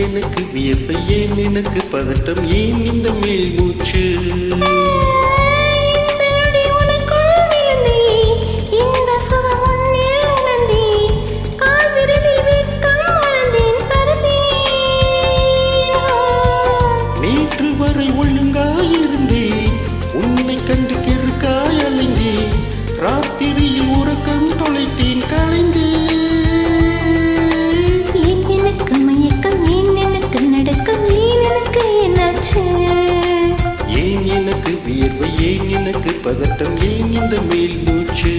எனக்கு வியப்பு ஏன் எனக்கு பதட்டம் ஏன் இந்த மேல் மூச்சு நேற்று வரை ஒழுங்காயிருந்தேன் உன்னை கண்டு கிறுக்காய் அலைந்தேன் ராத்திரியில் உறக்கம் தொலைத்தேன் கலைந்தேன் ஏன் எனக்கு வியர்வை ஏன் எனக்கு பதட்டம் ஏன் இந்த மேல் மூச்சு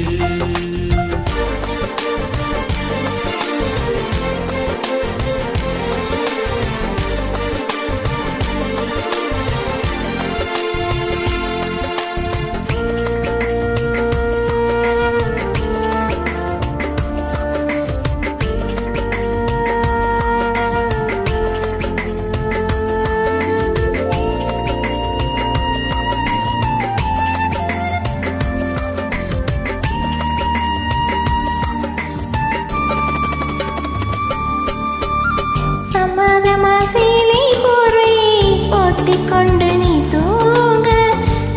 சீலை போரை போத்திக்கொண்டு நீ தூங்க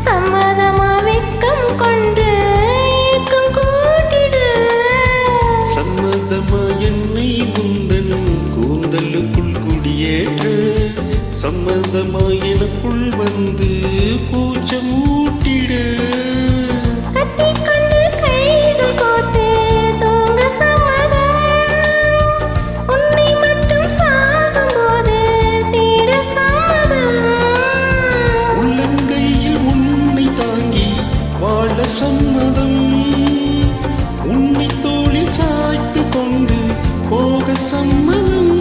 சம்மதமா வெக்கம் கொண்டு கூட்டிடு சம்மதமா என்னை உந்தன் கூந்தலுக்குள் குடியேற்ற சம்மதமா எனக்குள் வந்து கூச்சம் ஊட்டிடு சம்மதம் உன்னை தோளில் சாய்த்து கொண்டு போக சம்மதம்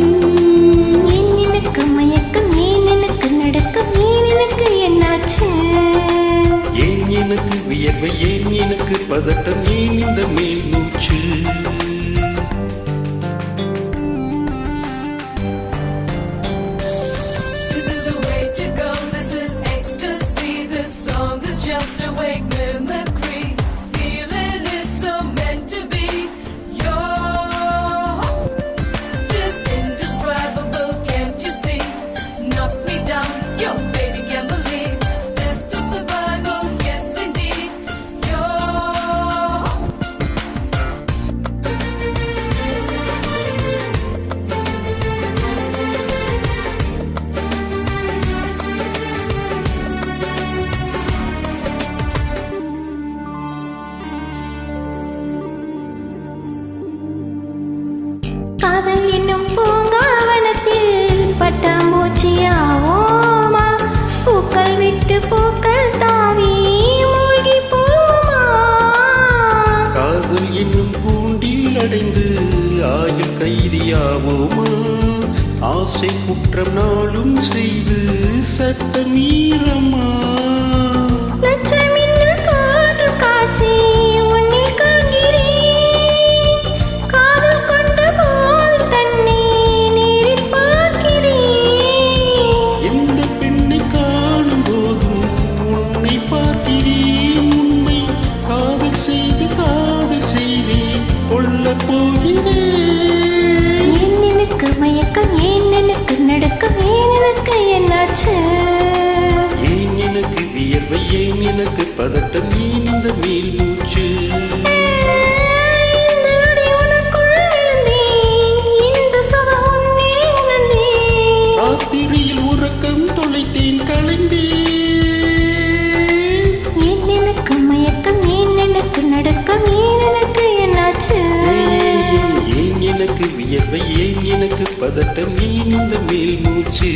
ஏன் எனக்கு மயக்கம் ஏன் எனக்கு நடக்கம் ஏன் எனக்கு என்னாச்சு ஏன் எனக்கு வியர்வை ஏன் எனக்கு பதட்டம் ஏன் இந்த மேல் மூச்சு காதல் என்னும் பூங்காவனத்தில் பட்டாம்பூச்சியாவோமா பூக்கள் விட்டு பூக்கள் தாவி மூழ்கி போமா காதல் என்னும் பூண்டில் அடைந்து ஆயுள் கைதியாவோமா ஆசை குற்றம் நாளும் செய்து சட்ட மீறமா எனக்கு மயக்கம் ஏன் எனக்கு நடக்கம் ஏன் எனக்கு என்னாச்சு ஏன் எனக்கு வியர்வை ஏன் எனக்கு பதட்டம் ஏன் இந்த மேல் மூச்சு ராத்திரியில் உறக்கம் தொலைத்தேன் கலைந்தேன் ஏன் எனக்கு மயக்கம் ஏன் எனக்கு நடக்கம் ஏன் எனக்கு என்னாச்சு ஏன் எனக்கு வியர்வை ஏன் எனக்கு பதட்டம் ஏன் இந்த மேல் மூச்சு